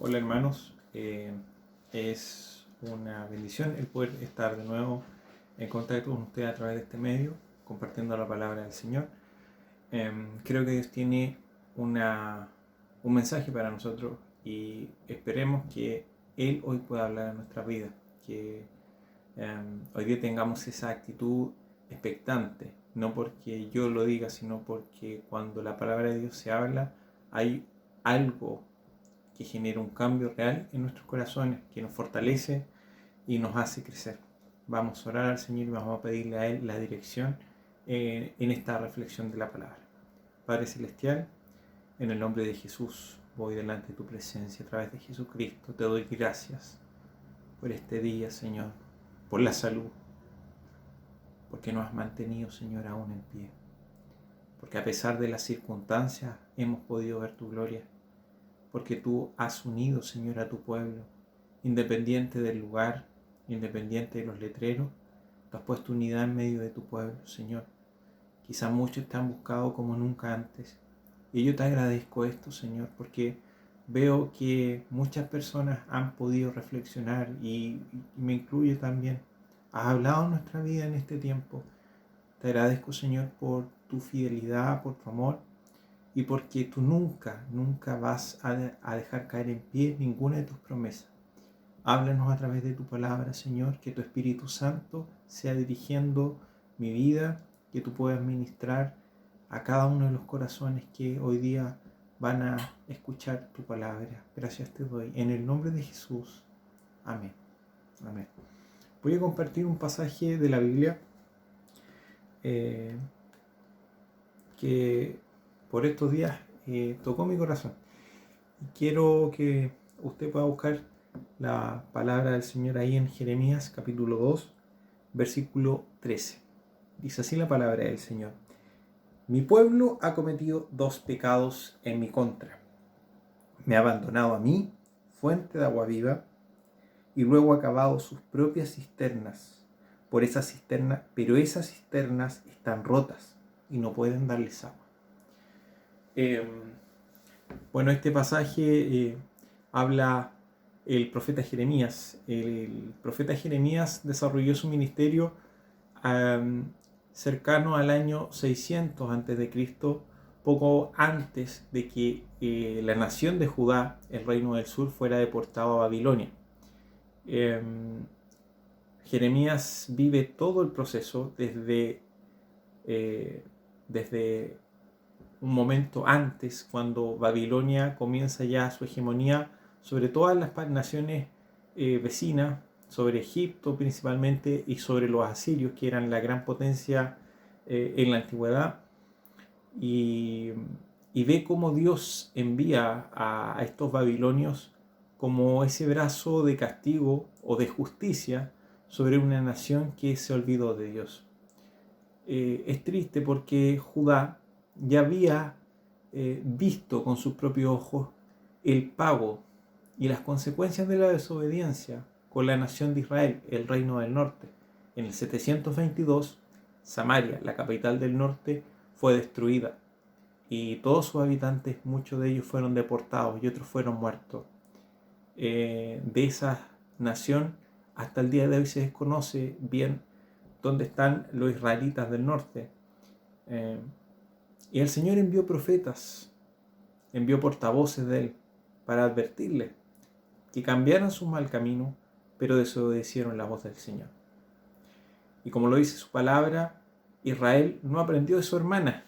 Hola hermanos, es una bendición el poder estar de nuevo en contacto con ustedes a través de este medio, compartiendo la palabra del Señor. Creo que Dios tiene un mensaje para nosotros y esperemos que Él hoy pueda hablar en nuestra vida, que hoy día tengamos esa actitud expectante, no porque yo lo diga, sino porque cuando la palabra de Dios se habla, hay algo que genera un cambio real en nuestros corazones, que nos fortalece y nos hace crecer. Vamos a orar al Señor y vamos a pedirle a Él la dirección en esta reflexión de la palabra. Padre Celestial, en el nombre de Jesús, voy delante de tu presencia a través de Jesucristo. Te doy gracias por este día, Señor, por la salud, porque nos has mantenido, Señor, aún en pie, porque a pesar de las circunstancias hemos podido ver tu gloria, porque tú has unido, Señor, a tu pueblo, independiente del lugar, independiente de los letreros. Tú has puesto unidad en medio de tu pueblo, Señor. Quizá muchos te han buscado como nunca antes. Y yo te agradezco esto, Señor, porque veo que muchas personas han podido reflexionar y me incluye también. Has hablado en nuestra vida en este tiempo. Te agradezco, Señor, por tu fidelidad, por tu amor, y porque tú nunca vas a dejar caer en pie ninguna de tus promesas. Háblanos a través de tu palabra, Señor, que tu Espíritu Santo sea dirigiendo mi vida, que tú puedas ministrar a cada uno de los corazones que hoy día van a escuchar tu palabra. Gracias te doy. En el nombre de Jesús. Amén. Amén. Voy a compartir un pasaje de la Biblia que por estos días tocó mi corazón. Y quiero que usted pueda buscar la palabra del Señor ahí en Jeremías capítulo 2, versículo 13. Dice así la palabra del Señor: Mi pueblo ha cometido dos pecados en mi contra. Me ha abandonado a mí, fuente de agua viva, y luego ha cavado sus propias cisternas. Pero esas cisternas están rotas y no pueden darles agua. Bueno, este pasaje habla el profeta Jeremías. El profeta Jeremías desarrolló su ministerio cercano al año 600 a.C., poco antes de que la nación de Judá, el reino del sur, fuera deportado a Babilonia. Jeremías vive todo el proceso desde un momento antes, cuando Babilonia comienza ya su hegemonía sobre todas las naciones vecinas, sobre Egipto principalmente y sobre los asirios, que eran la gran potencia en la antigüedad, y ve cómo Dios envía a estos babilonios como ese brazo de castigo o de justicia sobre una nación que se olvidó de Dios. Es triste porque Judá ya había visto con sus propios ojos el pago y las consecuencias de la desobediencia con la nación de Israel, el reino del norte. En el 722, Samaria, la capital del norte, fue destruida y todos sus habitantes, muchos de ellos fueron deportados y otros fueron muertos. De esa nación hasta el día de hoy se desconoce bien dónde están los israelitas del norte. Y el Señor envió profetas, envió portavoces de Él para advertirles que cambiaran su mal camino, pero desobedecieron la voz del Señor. Y como lo dice su palabra, Israel no aprendió de su hermana.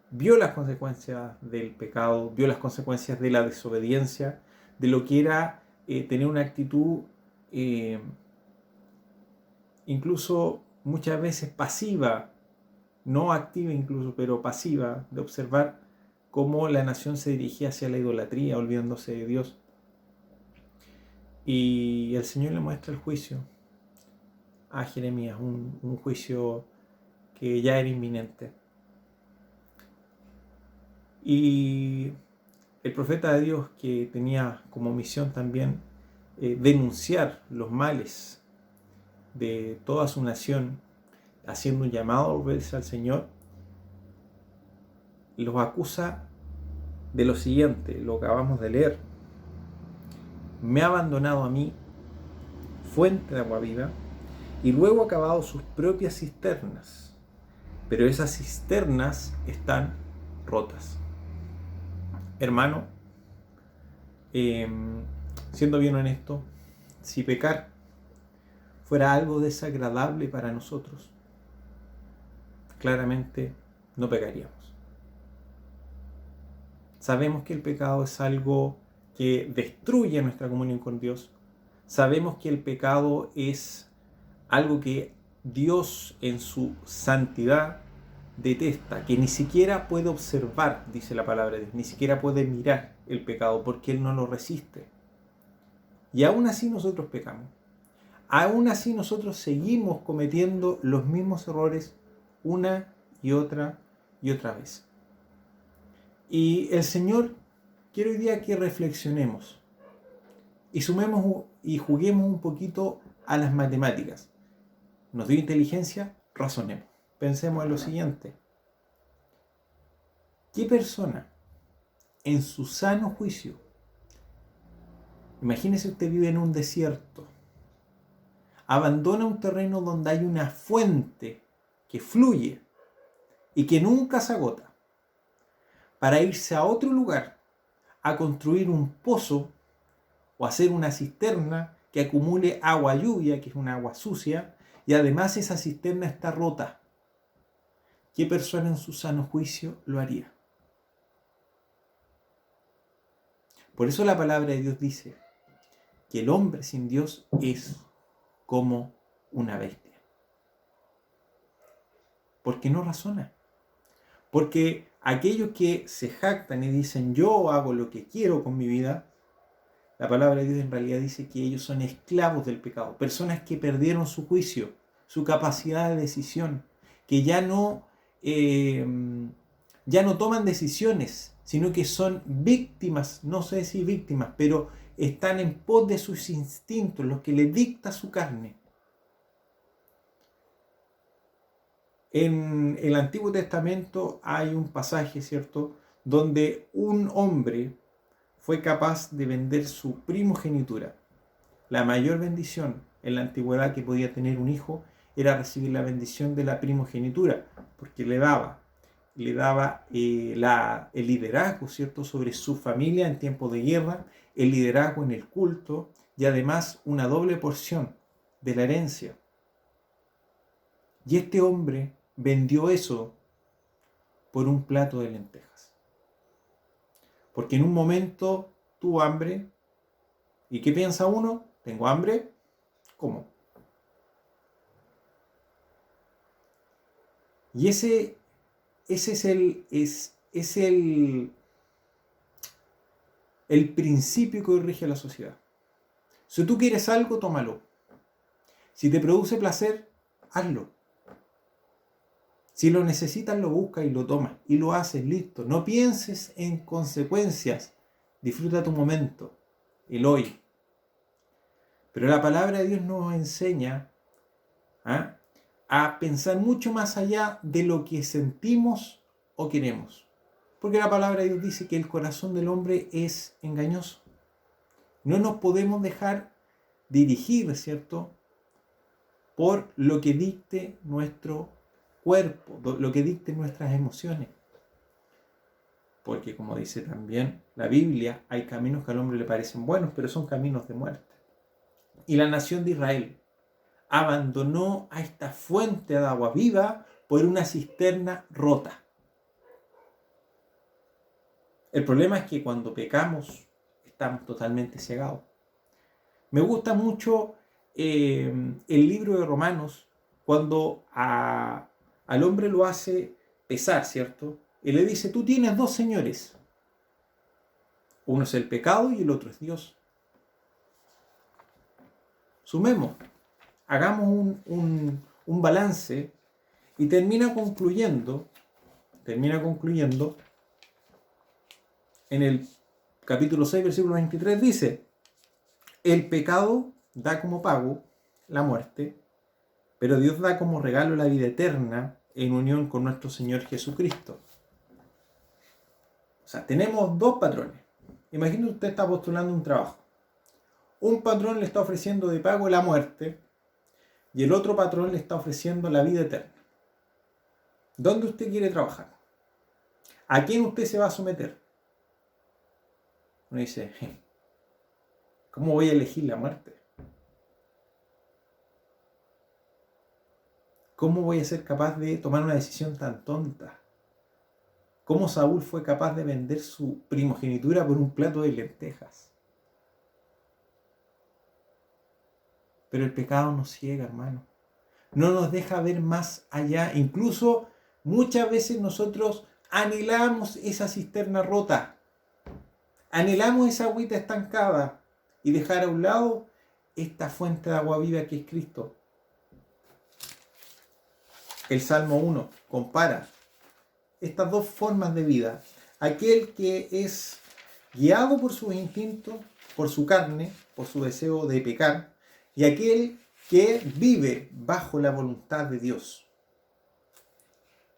Vio las consecuencias del pecado, vio las consecuencias de la desobediencia, de lo que era tener una actitud incluso muchas veces pasiva, no activa incluso, pero pasiva, de observar cómo la nación se dirigía hacia la idolatría, olvidándose de Dios. Y el Señor le muestra el juicio a Jeremías, un juicio que ya era inminente. Y el profeta de Dios, que tenía como misión también denunciar los males de toda su nación, haciendo un llamado a volverse al Señor, los acusa de lo siguiente, lo acabamos de leer. me ha abandonado a mí, fuente de agua viva, y luego ha cavado sus propias cisternas, pero esas cisternas están rotas. Hermano, siendo bien honesto, si pecar fuera algo desagradable para nosotros, claramente no pecaríamos. Sabemos que el pecado es algo que destruye nuestra comunión con Dios. Sabemos que el pecado es algo que Dios en su santidad detesta, que ni siquiera puede observar, dice la palabra de Dios, ni siquiera puede mirar el pecado porque Él no lo resiste. Y aún así nosotros pecamos. Aún así nosotros seguimos cometiendo los mismos errores una y otra vez. Y el Señor quiere hoy día que reflexionemos y sumemos y juguemos un poquito a las matemáticas. Nos dio inteligencia, razonemos. Pensemos en lo siguiente. ¿Qué persona en su sano juicio, imagínese usted vive en un desierto, abandona un terreno donde hay una fuente que fluye y que nunca se agota, para irse a otro lugar a construir un pozo o hacer una cisterna que acumule agua lluvia, que es un agua sucia, y además esa cisterna está rota? ¿Qué persona en su sano juicio lo haría? Por eso la palabra de Dios dice que el hombre sin Dios es como una bestia. Porque no razona. Porque aquellos que se jactan y dicen yo hago lo que quiero con mi vida, la palabra de Dios en realidad dice que ellos son esclavos del pecado. Personas que perdieron su juicio, su capacidad de decisión, que ya no toman decisiones, sino que son víctimas, no sé si víctimas, pero están en pos de sus instintos, los que le dicta su carne. En el Antiguo Testamento hay un pasaje, ¿cierto?, donde un hombre fue capaz de vender su primogenitura. La mayor bendición en la antigüedad que podía tener un hijo era recibir la bendición de la primogenitura, porque le daba el liderazgo, ¿cierto?, sobre su familia en tiempos de guerra, el liderazgo en el culto y además una doble porción de la herencia. Y este hombre vendió eso por un plato de lentejas. Porque en un momento tuvo hambre. ¿Y qué piensa uno? ¿Tengo hambre? ¿Cómo? Y ese es el principio que hoy rige la sociedad. Si tú quieres algo, tómalo. Si te produce placer, hazlo. Si lo necesitas, lo buscas y lo tomas. Y lo haces, listo. No pienses en consecuencias. Disfruta tu momento, el hoy. Pero la palabra de Dios nos enseña a pensar mucho más allá de lo que sentimos o queremos. Porque la palabra de Dios dice que el corazón del hombre es engañoso. No nos podemos dejar dirigir, ¿cierto?, por lo que dicte nuestro cuerpo, lo que dicten nuestras emociones. Porque como dice también la Biblia, hay caminos que al hombre le parecen buenos, pero son caminos de muerte. Y la nación de Israel abandonó a esta fuente de agua viva por una cisterna rota. El problema es que cuando pecamos estamos totalmente cegados. Me gusta mucho el libro de Romanos, cuando al hombre lo hace pesar, ¿cierto? Y le dice, tú tienes dos señores. Uno es el pecado y el otro es Dios. Sumemos, hagamos un balance y termina concluyendo en el capítulo 6, versículo 23, dice, el pecado da como pago la muerte, pero Dios da como regalo la vida eterna en unión con nuestro Señor Jesucristo. O sea, tenemos dos patrones. Imagínate usted está postulando un trabajo. Un patrón le está ofreciendo de pago la muerte y el otro patrón le está ofreciendo la vida eterna. ¿Dónde usted quiere trabajar? ¿A quién usted se va a someter? Uno dice, ¿cómo voy a elegir la muerte? ¿Cómo voy a ser capaz de tomar una decisión tan tonta? ¿Cómo Saúl fue capaz de vender su primogenitura por un plato de lentejas? Pero el pecado nos ciega, hermano. No nos deja ver más allá. Incluso muchas veces nosotros anhelamos esa cisterna rota. Anhelamos esa agüita estancada y dejar a un lado esta fuente de agua viva que es Cristo. El Salmo 1 compara estas dos formas de vida. Aquel que es guiado por sus instintos, por su carne, por su deseo de pecar, y aquel que vive bajo la voluntad de Dios,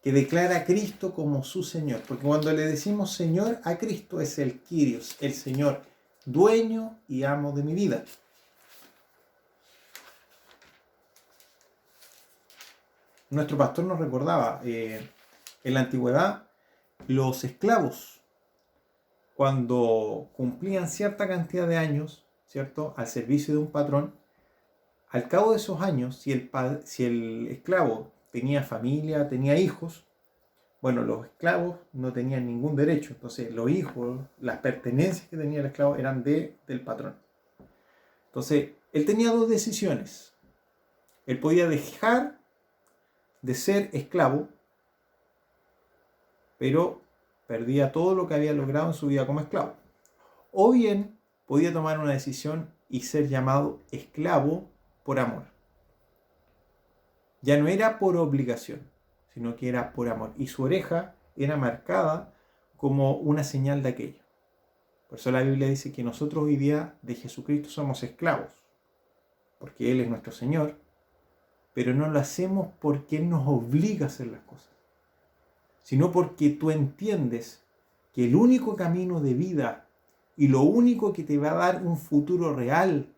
que declara a Cristo como su Señor. Porque cuando le decimos Señor a Cristo es el Kyrios, el Señor, dueño y amo de mi vida. Nuestro pastor nos recordaba, en la antigüedad, los esclavos, cuando cumplían cierta cantidad de años, ¿cierto?, al servicio de un patrón, al cabo de esos años, si el esclavo tenía familia, tenía hijos, bueno, los esclavos no tenían ningún derecho. Entonces los hijos, las pertenencias que tenía el esclavo eran del patrón. Entonces, él tenía dos decisiones. Él podía dejar de ser esclavo, pero perdía todo lo que había logrado en su vida como esclavo. O bien podía tomar una decisión y ser llamado esclavo por amor. Ya no era por obligación, sino que era por amor. Y su oreja era marcada como una señal de aquello. Por eso la Biblia dice que nosotros hoy día de Jesucristo somos esclavos, porque Él es nuestro Señor, pero no lo hacemos porque Él nos obliga a hacer las cosas, sino porque tú entiendes que el único camino de vida y lo único que te va a dar un futuro real,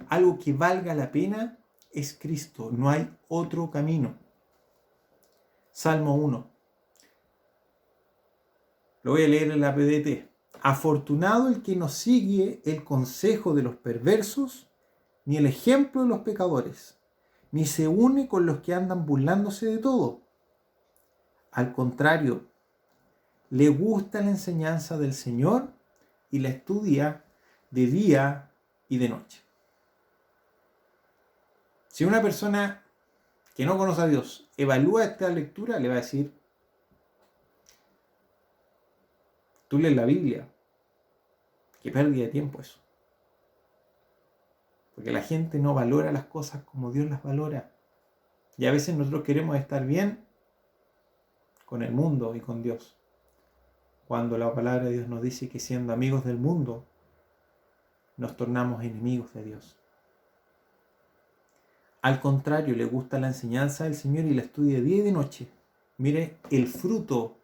algo que valga la pena, es Cristo. No hay otro camino. Salmo 1. Lo voy a leer en la PDT. Afortunado el que no sigue el consejo de los perversos, ni el ejemplo de los pecadores, ni se une con los que andan burlándose de todo. Al contrario, le gusta la enseñanza del Señor y la estudia de día y de noche. Si una persona que no conoce a Dios evalúa esta lectura, le va a decir, tú lees la Biblia, qué pérdida de tiempo eso. Porque la gente no valora las cosas como Dios las valora. Y a veces nosotros queremos estar bien con el mundo y con Dios, cuando la palabra de Dios nos dice que siendo amigos del mundo, nos tornamos enemigos de Dios. Al contrario, le gusta la enseñanza del Señor y la estudia día y de noche. Mire el fruto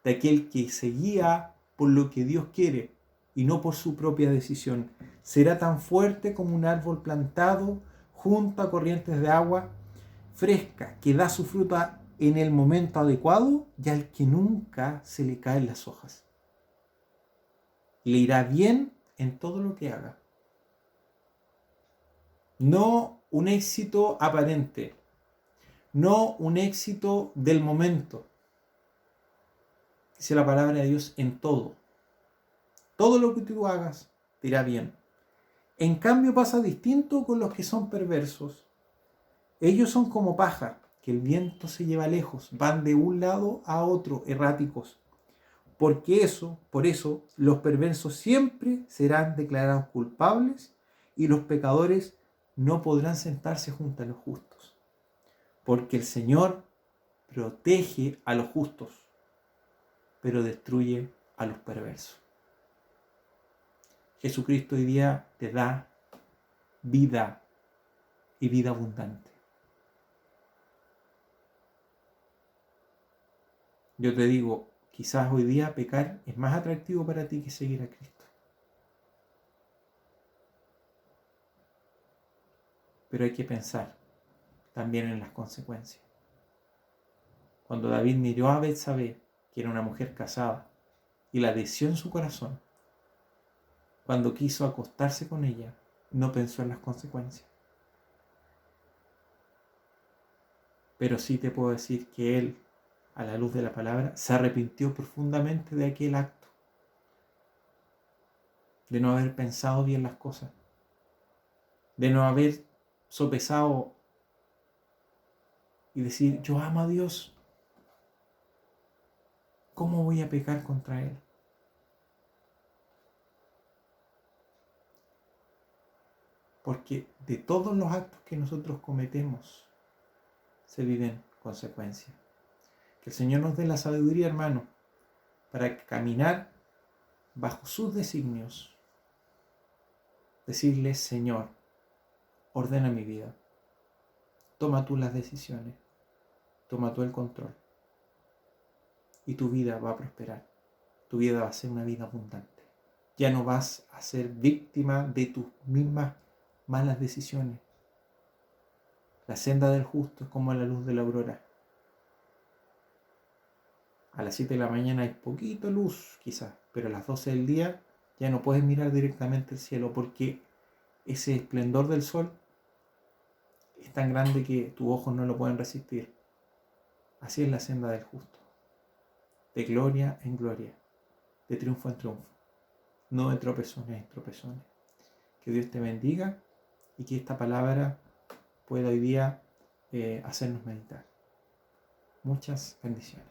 de aquel que se guía por lo que Dios quiere y no por su propia decisión. Será tan fuerte como un árbol plantado junto a corrientes de agua fresca, que da su fruta en el momento adecuado y al que nunca se le caen las hojas. Le irá bien en todo lo que haga. No un éxito aparente, no un éxito del momento. Dice la palabra de Dios en todo. Todo lo que tú hagas te irá bien. En cambio pasa distinto con los que son perversos. Ellos son como paja que el viento se lleva lejos, van de un lado a otro, erráticos. Por eso, los perversos siempre serán declarados culpables y los pecadores no podrán sentarse junto a los justos. Porque el Señor protege a los justos, pero destruye a los perversos. Jesucristo hoy día te da vida y vida abundante. Yo te digo, quizás hoy día pecar es más atractivo para ti que seguir a Cristo. pero hay que pensar también en las consecuencias. Cuando David miró a Betsabé, que era una mujer casada, y la deseó en su corazón, cuando quiso acostarse con ella, no pensó en las consecuencias. Pero sí te puedo decir que él, a la luz de la palabra, se arrepintió profundamente de aquel acto, de no haber pensado bien las cosas, de no haber sopesado y decir, yo amo a Dios, ¿cómo voy a pecar contra Él? Porque de todos los actos que nosotros cometemos se viven consecuencias. Que el Señor nos dé la sabiduría, hermano, para caminar bajo sus designios. Decirle, Señor, ordena mi vida. Toma tú las decisiones. Toma tú el control. Y tu vida va a prosperar. Tu vida va a ser una vida abundante. Ya no vas a ser víctima de tus mismas malas decisiones. La senda del justo es como la luz de la aurora. A las 7 de la mañana hay poquito luz, quizás, pero a las 12 del día ya no puedes mirar directamente el cielo porque ese esplendor del sol es tan grande que tus ojos no lo pueden resistir. Así es la senda del justo. De gloria en gloria, de triunfo en triunfo, no de tropezones en tropezones. Que Dios te bendiga y que esta palabra pueda hoy día hacernos meditar. Muchas bendiciones.